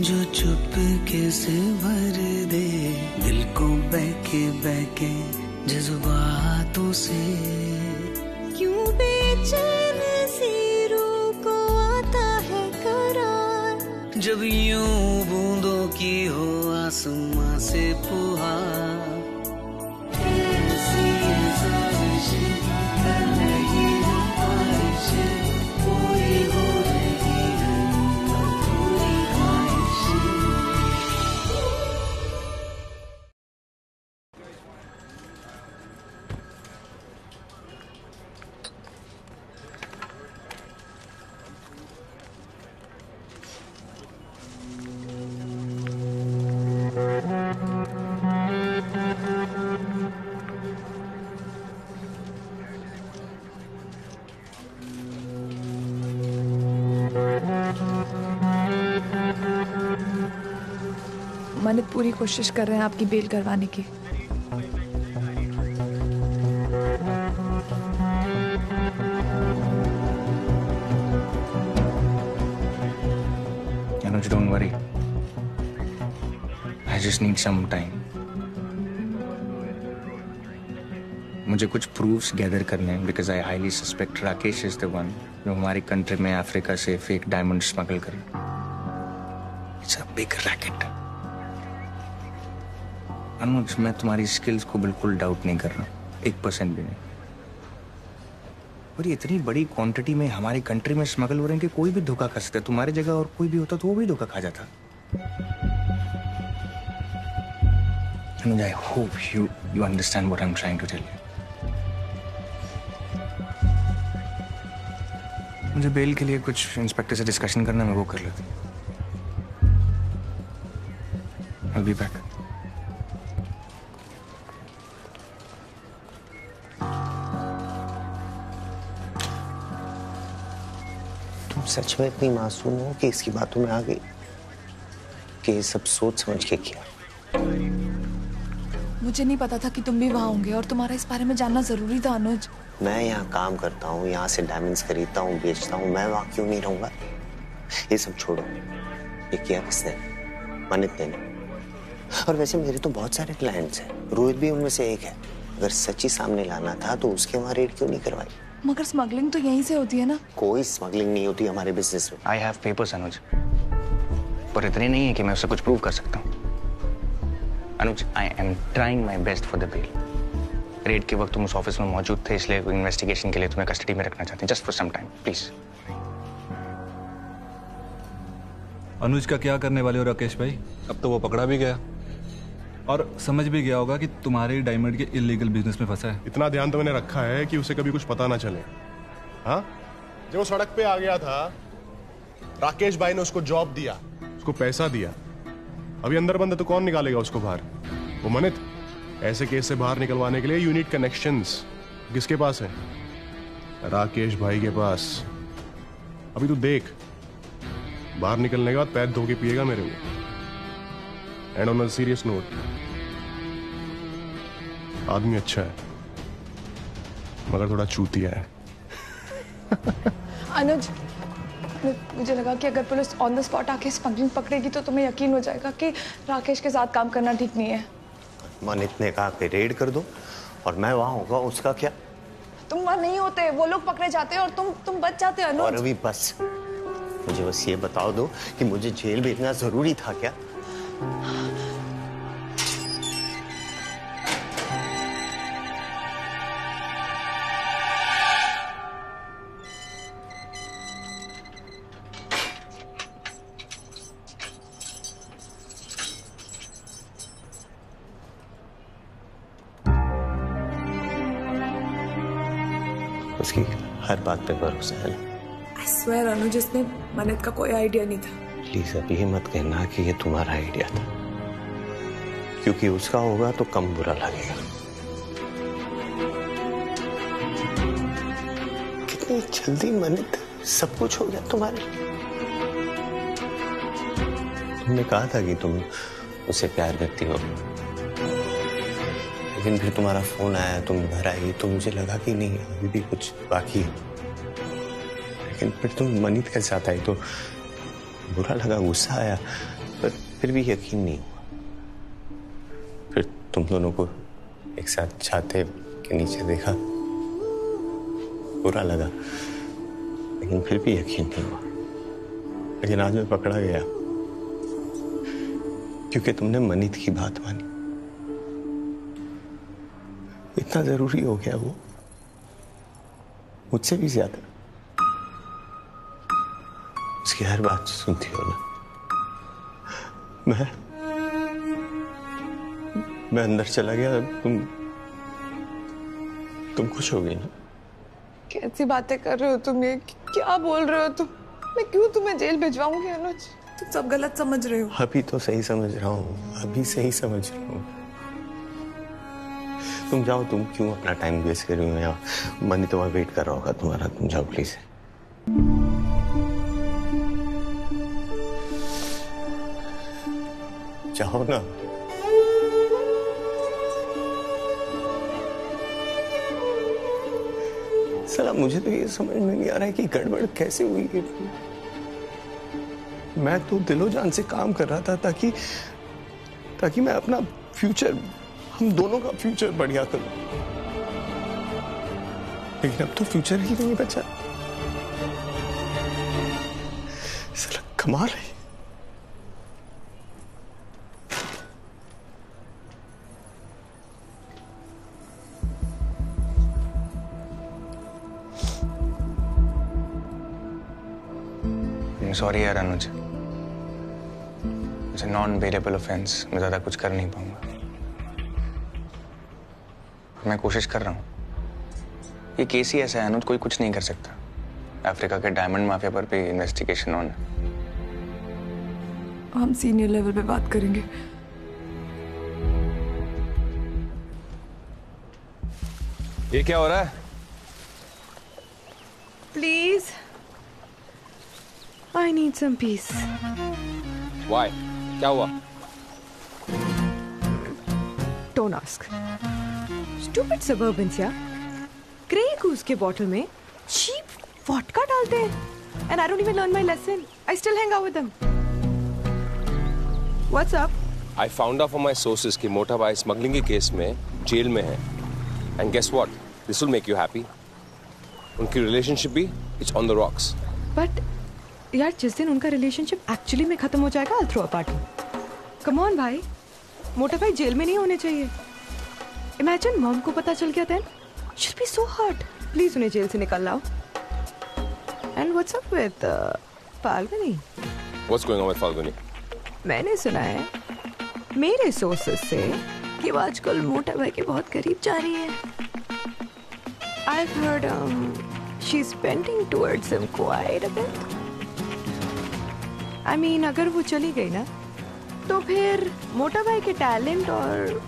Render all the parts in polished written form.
जो चुपके से भर दे दिल को बहके बहके जज्बातों से। क्यों बेचैन सी रूह को आता है करार, जब यूं बूंदों की हो आसमां से फुहार। ऐसी साजिश कर रही है बारिश, पूरी हो रही है अधूरी ख्वाहिश। मनित पूरी कोशिश कर रहे हैं आपकी बेल करवाने की। Anuj, don't worry. I just need some time. मुझे कुछ प्रूफ्स गैदर करने हैं because I highly suspect Rakesh is the one जो हमारी कंट्री में अफ्रीका से फेक डायमंड स्मगल करे। It's a big racket. अनुज, मैं तुम्हारी स्किल्स को बिल्कुल डाउट नहीं कर रहा, 1% भी नहीं। और ये इतनी बड़ी क्वांटिटी में हमारी कंट्री में स्मगल हो रहे हैं कि कोई भी धोखा खा सकता है। तुम्हारी जगह और कोई भी होता तो वो भी धोखा खा जाता। अनुज, I hope you understand what I'm trying to tell you. मुझे बेल के लिए कुछ इंस्पेक्टर से डिस्कशन करना, मैं वो कर लेता हूँ। I'll be back. सच में इतनी मासूम हो कि इसकी बातों में आ गई कि ये सब सोच समझ के किया। मुझे नहीं पता था कि तुम भी वहां होंगे और तुम्हारा इस बारे में जानना जरूरी था अनुज। मैं यहाँ काम करता हूँ, यहाँ से डायमंड्स खरीदता हूँ, बेचता हूँ, मैं वहां क्यों नहीं रहूंगा? ये सब छोड़ो, ये किया किसने? मनित ने। और वैसे मेरे तो बहुत सारे क्लाइंट्स हैं, रोहित भी उनमें से एक है। अगर सच्ची सामने लाना था तो उसके वहां रेड क्यों नहीं करवाई? मगर स्मगलिंग तो यहीं से होती है ना। कोई स्मगलिंग नहीं होती हमारे बिजनेस में। I have papers, अनुज, पर इतने नहीं है कि मैं उससे कुछ प्रूव कर सकता हूँ। अनुज, I am trying my best for the bail. Red के वक्त तुम उस ऑफिस में मौजूद थे, इसलिए इन्वेस्टिगेशन के लिए तुम्हें कस्टडी में रखना चाहते हैं, just for some time, please. अनुज का क्या करने वाले हो राकेश भाई? अब तो वो पकड़ा भी गया और समझ भी गया होगा कि तुम्हारे डायमंड के इलीगल बिजनेस में फंसा है। इतना ध्यान तो मैंने रखा है कि उसे कभी कुछ पता ना चले। हाँ, जब वो सड़क पे आ गया था, राकेश भाई ने उसको जॉब दिया, उसको पैसा दिया। अभी अंदर बंद है तो कौन निकालेगा उसको बाहर? वो मनित। ऐसे केस से बाहर निकलवाने के लिए यू नीड कनेक्शंस। किसके पास है? राकेश भाई के पास। अभी तू देख, बाहर निकलने के बाद पैर धो के पिएगा मेरे को। And on a serious note, आदमी अच्छा है मगर थोड़ा चूतिया है। अनुज, मुझे लगा कि अगर पुलिस ऑन द स्पॉट आके स्मगलिंग पकड़ेगी तो तुम्हें यकीन हो जाएगा कि राकेश के साथ काम करना ठीक नहीं है। मनित ने कहा कि रेड कर दो और मैं वहां होगा, उसका क्या? तुम वहां नहीं होते, वो लोग पकड़े जाते और तुम बच जाते अनुज। और अभी बस मुझे बस ये बताओ दो कि मुझे जेल भेजना जरूरी था क्या? उसकी हर बात पे भरोसा है ना? I swear अनुज, इसने मनित का कोई आइडिया नहीं था। प्लीज अभी ये मत कहना कि ये तुम्हारा आइडिया था, क्योंकि उसका होगा तो कम बुरा लगेगा। कितनी जल्दी मनित सब कुछ हो गया तुम्हारे। तुमने कहा था कि तुम उससे प्यार करती हो, लेकिन फिर तुम्हारा फोन आया, तुम घर आई तो मुझे लगा कि नहीं अभी भी कुछ बाकी है। लेकिन फिर तुम मनित के साथ आई तो बुरा लगा, गुस्सा आया। पर फिर भी यकीन नहीं हुआ। फिर तुम दोनों को एक साथ छाते के नीचे देखा, बुरा लगा, लेकिन फिर भी यकीन नहीं हुआ। लेकिन आज मैं पकड़ा गया क्योंकि तुमने मनीत की बात मानी। इतना जरूरी हो गया वो, मुझसे भी ज्यादा। उसकी हर बात सुनती हो ना। मैं अंदर चला गया, तुम खुश हो गई ना? कैसी बातें कर रहे हो तुम? ये क्या बोल रहे हो तुम? मैं क्यों तुम्हें जेल भिजवाऊंगी अनुज? तुम सब गलत समझ रहे हो। अभी तो सही समझ रहा हूँ, अभी सही समझ रहा हूँ। तुम जाओ, तुम क्यों अपना टाइम वेस्ट कर रही हो यहाँ? मनी तुम्हारा वेट कर रहा होगा तुम्हारा। तुम जाओ प्लीज। जाओ ना। साला मुझे तो ये समझ में नहीं आ रहा है कि गड़बड़ कैसे हुई है। मैं तो दिलो जान से काम कर रहा था ताकि मैं अपना फ्यूचर, हम दोनों का फ्यूचर बढ़िया करूं। लेकिन अब तो फ्यूचर ही नहीं बचा। साला कमाल है। सॉरी यार अनुज, इट्स नॉन बेलेबल ऑफेंस। मैं ज्यादा कुछ कर नहीं पाऊंगा। मैं कोशिश कर रहा हूँ। ये केस ही ऐसा है अनुज, कोई कुछ नहीं कर सकता। अफ्रीका के डायमंड माफिया पर भी इन्वेस्टिगेशन ऑन है। हम सीनियर लेवल पे बात करेंगे। ये क्या हो रहा है? Please, I need some peace. Why? क्या हुआ? Don't ask. Stupid suburbans यार। Grey Goose के बॉटल में cheap vodka डालते हैं। And I don't even learn my lesson. I still hang out with them. What's up? I found out from my sources कि मोटा भाई स्मगलिंग के case में जेल में है। And guess what? This will make you happy. उनकी relationship भी it's on the rocks. But यार जिस दिन उनका रिलेशनशिप एक्चुअली में खत्म हो जाएगा, I'll throw a party. Come on भाई, मोटा भाई जेल में नहीं होने चाहिए। Imagine मॉम को पता चल गया then, she'll be so hurt. Please उन्हें जेल से निकाल लाओ। And what's up with Falguni? What's going on with Falguni? मैंने सुना है मेरे सोर्सेस से कि वो आजकल मोटा भाई के बहुत करीब जा रही है। I've heard she's bending towards him quite a bit. I mean, अगर वो चली गई ना, तो फिर मोटा भाई के टैलेंट और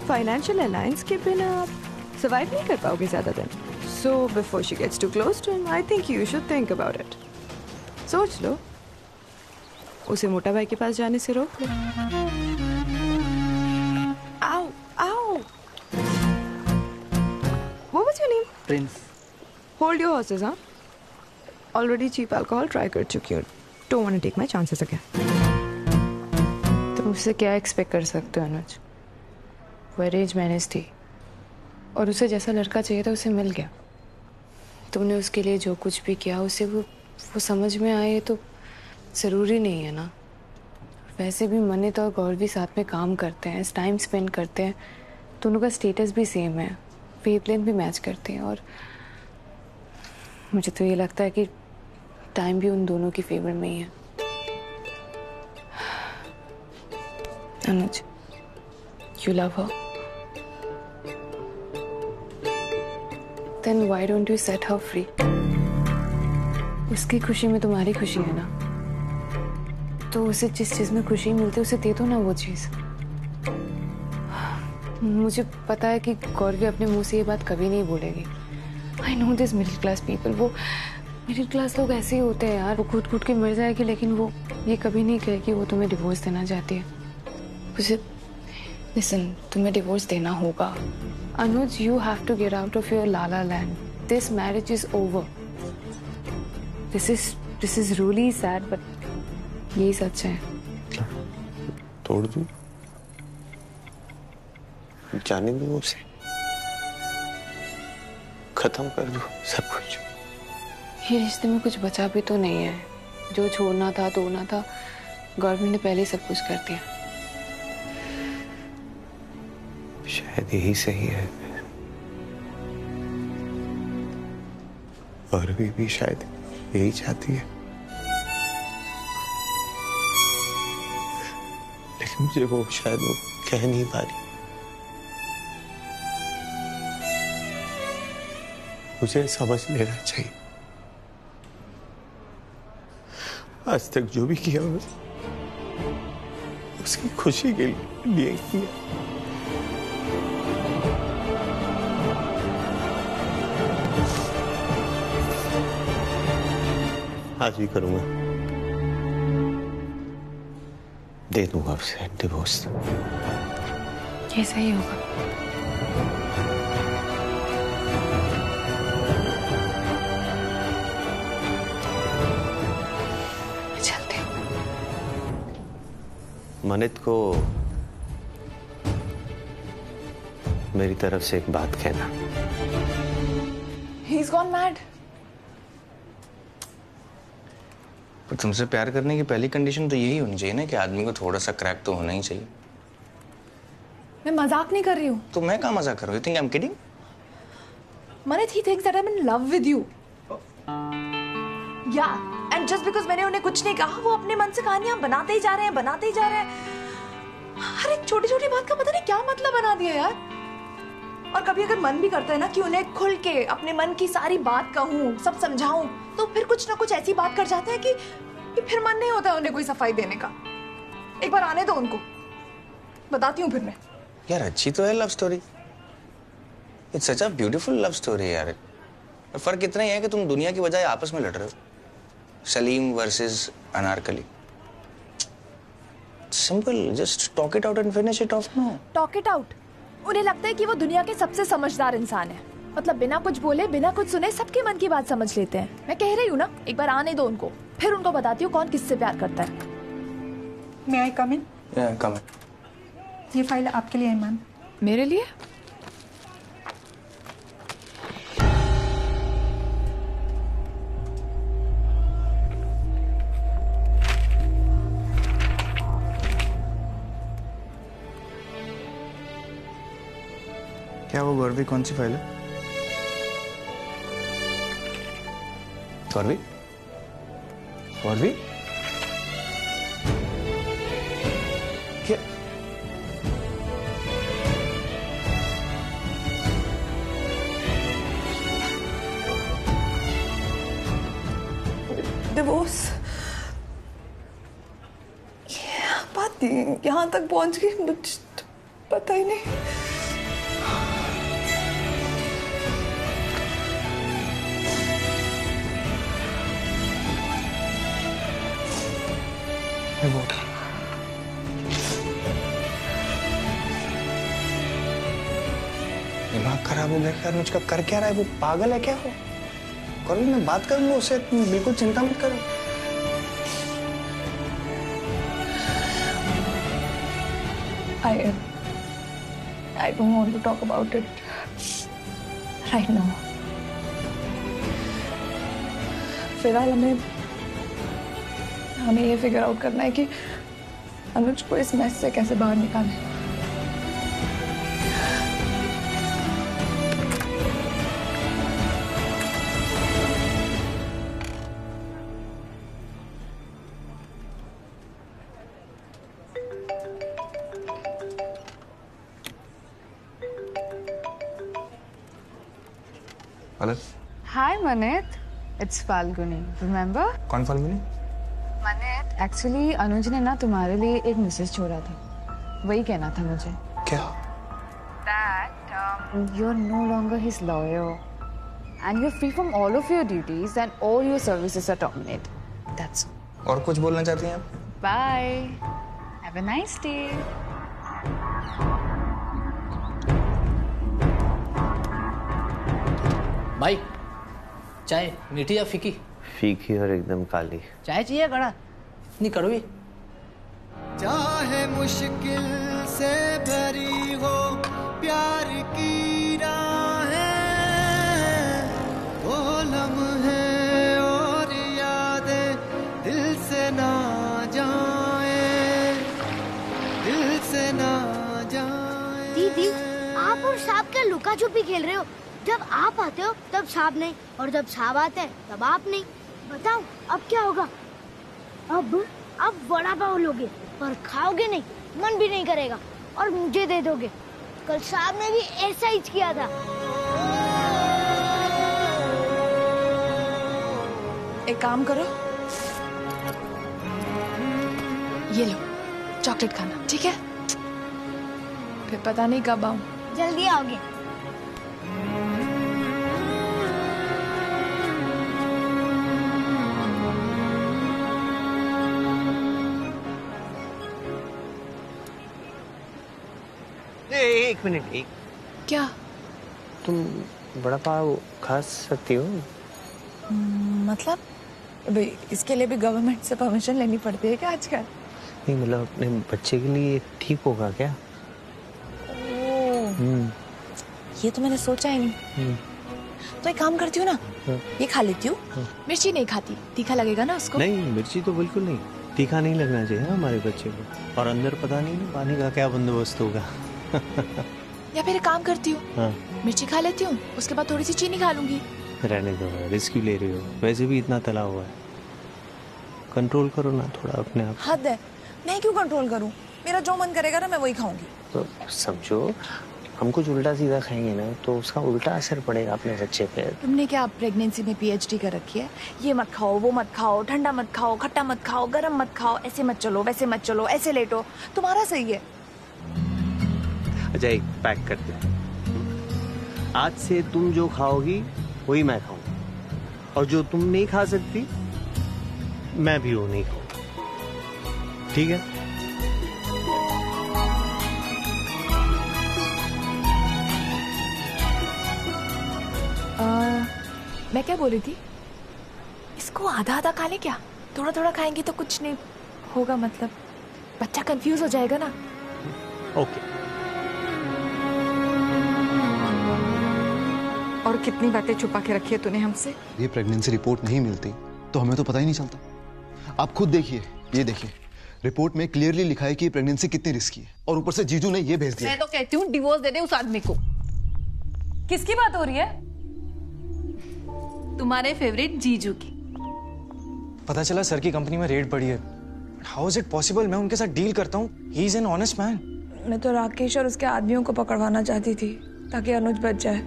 फाइनेंशियल अलायंस के बिना आप सर्वाइव नहीं कर पाओगे ज़्यादा दिन। So before she gets too close to him, I think you should think about it. सोच लो, उसे मोटा भाई के पास जाने से रोक लो। Ow, ow. What was your name? Prince. Hold your horses, huh? Already cheap alcohol try कर चुकी हूँ। Don't want to take my chances again. तुम उससे क्या एक्सपेक्ट कर सकते हो अनुज? वो अरेंज मैरिज थी और उसे जैसा लड़का चाहिए था उसे मिल गया। तुमने उसके लिए जो कुछ भी किया उसे वो समझ में आए तो ज़रूरी नहीं है ना। वैसे भी मनीत और गौर भी साथ में काम करते हैं, टाइम स्पेंड करते हैं, दोनों का स्टेटस भी सेम है, वेवलेंथ भी मैच करते हैं। और मुझे तो ये लगता है कि टाइम भी उन दोनों की फेवर में ही है। अनुज, you love her? Then why don't you set her free? उसकी खुशी में तुम्हारी खुशी है ना, तो उसे जिस चीज में खुशी मिलती है उसे दे दो ना वो चीज। मुझे पता है कि गौरवी अपने मुंह से ये बात कभी नहीं बोलेगी। I know this middle class people, वो मिडिल क्लास लोग ऐसे ही होते हैं यार। वो घुट घुट के मर जाएगी लेकिन वो ये कभी नहीं कहेगी वो तुम्हें डिवोर्स देना चाहती है। उसे लिसन, तुम्हें डिवोर्स देना होगा। Anuj, you have to get out of your la la land. This marriage is over. This is really sad but यही सच है। तोड़ दूं? जाने दूं उसे? खत्म कर दूं सब कुछ? ये रिश्ते में कुछ बचा भी तो नहीं है। जो छोड़ना था, तोड़ना था, गवर्नमेंट ने पहले सब कुछ कर दिया। शायद यही सही है। और भी शायद यही चाहती है, लेकिन मुझे वो शायद वो कह नहीं पा रही। मुझे समझ लेना चाहिए। आज तक जो भी किया उसकी खुशी के लिए किया। आज भी करूंगा, दे दूंगा उसे डिवोर्स। ये सही होगा। मैं चलती हूँ। मनित को मेरी तरफ से एक बात कहना। He's gone mad. पर तुमसे प्यार करने की पहली कंडीशन तो यही होनी चाहिए ना कि आदमी को थोड़ा सा क्रैक तो होना ही चाहिए। मैं मजाक नहीं कर रही हूँ। तो मैं कहाँ मजाक कर रहा हूँ? You think I'm kidding? Manit, he thinks that I'm in love with you. Yeah, and just because मैंने उन्हें कुछ नहीं कहा, वो अपने मन से कहानियां बनाते ही जा रहे हैं, बनाते ही जा रहे हैं। हर एक छोटी-छोटी बात का पता नहीं क्या मतलब बना दिया यार। और कभी अगर मन भी करता है ना कि उन्हें खुल के अपने मन की सारी बात कहूँ, सब समझाऊं, तो फिर कुछ ना कुछ ऐसी बात कर जाते हैं कि फिर मन नहीं होता उन्हें कोई सफाई देने का। एक बार आने दो उनको, बताती हूँ फिर मैं। यार अच्छी तो है love story. It's such a beautiful love story यार। फर्क इतना ही है कि तुम दुनिया की बजाय आपस में लड़ रहे हो। Salim versus Anarkali. Simple, just talk it out and finish it off. No talk it out. उन्हें लगता है कि वो दुनिया के सबसे समझदार इंसान है। मतलब बिना कुछ बोले, बिना कुछ सुने सबके मन की बात समझ लेते हैं। मैं कह रही हूँ ना, एक बार आने दो उनको, फिर उनको बताती हूँ कौन किससे प्यार करता है। May I come in? Yeah, come in. ये फाइल आपके लिए ईमान। मेरे लिए? क्या वो गौरवी कौन सी फाइल है? गौरवी? गौरवी? क्या? डिवोर्स। बात यहाँ तक पहुंच गई, मुझे पता ही नहीं। दिमाग खराब हो गया क्या? मुझका कर क्या रहा है? वो पागल है क्या? वो कौन? मैं बात करूंगा उससे, तुम बिल्कुल चिंता मत करो। I don't want to talk about it right now. फिलहाल हमें ये फिगर आउट करना है कि अनुज को इस मैस से कैसे बाहर निकालें। Hello. Hi Manit, it's Falguni. Remember? कौन फाल्गुनी? Manit, actually अनुज ने ना तुम्हारे लिए एक मैसेज छोड़ा था, वही कहना था मुझे। क्या? That you're no longer his lawyer, and you're free from all of your duties, and all your services are terminated. That's all. और कुछ बोलना चाहती हैं आप? Bye. Have a nice day. भाई, चाय मीठी या फीकी? फीकी और एकदम काली। चाय चाहिए कड़ा? इतनी कड़वी? चाहे मुश्किल से भरी हो प्यार की राहें, वो लम्हे और यादें दिल से ना जाए, दिल से ना जाए। दीदी, आप और सांप क्या लुका छुपी खेल रहे हो? जब आप आते हो तब सांप नहीं, और जब सांप आते हैं तब आप नहीं। बताओ अब क्या होगा? अब वड़ा पाव लोगे पर खाओगे नहीं, मन भी नहीं करेगा, और मुझे दे दोगे। कल सांप ने भी ऐसा ही किया था। एक काम करो, ये लो चॉकलेट खाना, ठीक है? फिर पता नहीं कब आऊं। जल्दी आओगे। एक मिनट, एक क्या? तुम बड़ा पाव खा सकती हो? मतलब भाई इसके लिए भी गवर्नमेंट से परमिशन लेनी पड़ती है क्या आजकल? नहीं मतलब अपने बच्चे के लिए ठीक होगा क्या? ये तो मैंने सोचा ही नहीं। तो एक काम करती हूँ ना, ये खा लेती हूँ। मिर्ची नहीं खाती, तीखा लगेगा ना उसको? नहीं, मिर्ची तो बिल्कुल नहीं, तीखा नहीं लगना चाहिए हमारे बच्चे को। और अंदर पता नहीं पानी का क्या बंदोबस्त होगा। या फिर एक काम करती हूँ, मिर्ची खा लेती हूँ, उसके बाद थोड़ी सी चीनी खा लूंगी। रहने दो, रिस्क ले रही हो, वैसे भी इतना तला हुआ है। कंट्रोल करो ना थोड़ा अपने आप। हद है, मैं क्यों कंट्रोल करूँ? मेरा जो मन करेगा ना मैं वही खाऊंगी। तो समझो, हम कुछ उल्टा सीधा खाएंगे ना तो उसका उल्टा असर पड़ेगा अपने बच्चे पे। तुमने क्या प्रेगनेंसी में PhD कर रखी है? ये मत खाओ, वो मत खाओ, ठंडा मत खाओ, खट्टा मत खाओ, गरम मत खाओ, ऐसे मत चलो, वैसे मत चलो, ऐसे लेटो। तुम्हारा सही है। अच्छा एक पैक करते हैं, आज से तुम जो खाओगी वही मैं खाऊंगा, और जो तुम नहीं खा सकती मैं भी वो नहीं खाऊंगा, ठीक है? मैं क्या बोल रही थी, इसको आधा आधा खा ले क्या? थोड़ा थोड़ा खाएंगे तो कुछ नहीं होगा, मतलब बच्चा कंफ्यूज हो जाएगा ना। ओके। और कितनी बातें छुपा के रखी है तूने हमसे? ये प्रेगनेंसी रिपोर्ट नहीं मिलती तो हमें तो पता ही नहीं चलता। आप खुद देखिए, ये देखिए, रिपोर्ट में क्लियरली लिखा है कि प्रेगनेंसी कितनी रिस्की है, और ऊपर से जीजू ने ये भेज दिया। मैं तो कहती हूँ डिवोर्स दे दे उस आदमी को। किसकी बात हो रही है? तुम्हारे फेवरेट जीजू की। पता चला सर की कंपनी में रेड पड़ी है। How is it possible? मैं उनके साथ डील करता हूँ, he is an honest man. मैं तो राकेश और उसके आदमियों को पकड़वाना चाहती थी ताकि अनुज बच जाए।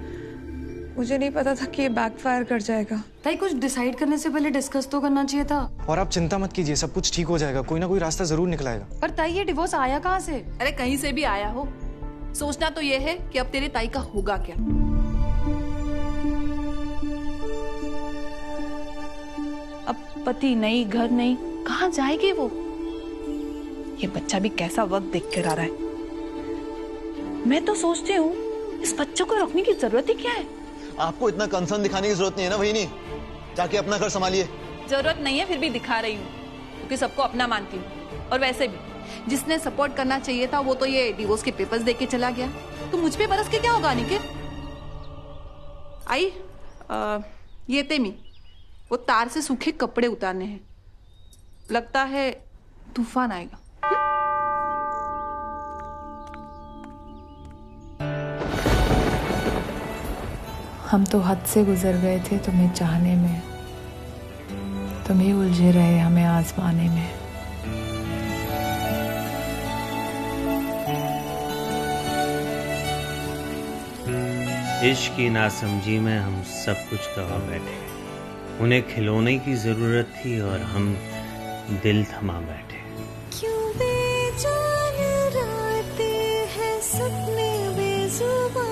मुझे नहीं पता था कि ये बैकफायर कर जाएगा। ताई, कुछ डिसाइड करने से पहले डिस्कस तो करना चाहिए था। और आप चिंता मत कीजिए, सब कुछ ठीक हो जाएगा, कोई ना कोई रास्ता जरूर निकलाएगा। पर ताई, ये डिवोर्स आया कहाँ से? अरे कहीं से भी आया हो, सोचना तो ये है कि अब तेरे ताई का होगा क्या। अब पति नहीं, घर नहीं, कहाँ जाएगी वो? ये बच्चा भी कैसा वक्त देख कर आ रहा है। मैं तो सोचती हूँ इस बच्चे को रखने की जरूरत ही क्या है? आपको इतना कंसर्न दिखाने की जरूरत नहीं है ना वहीनी, जाके अपना घर संभालिए। जरूरत नहीं है, फिर भी दिखा रही हूँ क्योंकि सबको अपना मानती हूँ। और वैसे भी जिसने सपोर्ट करना चाहिए था वो तो ये डिवोर्स के पेपर्स देके चला गया। तो मुझ पे बरस के क्या होगा निखिल? आई ये तेमी, वो तार से सूखे कपड़े उतारने हैं, लगता है तूफान आएगा। हम तो हद से गुजर गए थे तुम्हें चाहने में, तुम ही उलझे रहे हमें आजमाने में। इश्क की नासमझी में हम सब कुछ गवा बैठे, उन्हें खिलौने की जरूरत थी और हम दिल थमा बैठे। क्यों बेजान रातें हैं सपने बेजुबां,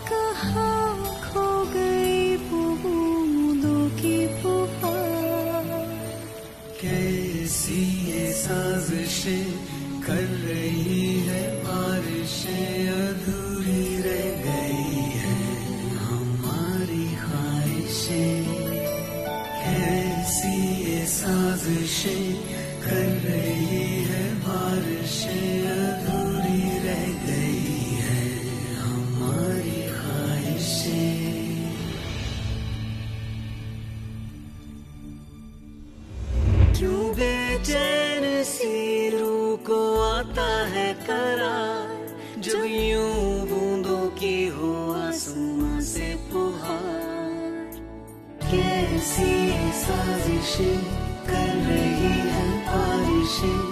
कहाँ खो गई बूंदों की पुकार। कैसी ये साजिशें कर रही है बारिशें, अधूरी रह गई है हमारी ख्वाहिशें। कैसी ये साजिशें कर रही है ख्वाहिशें अधूरी रह गई है हमारी ख्वाहिशें। क्यों बेचैन सी रूह को आता है करार, जब यूं बूंदों की हो आसमां से पुहार। कैसी साजिशें कर रही है बारिशें,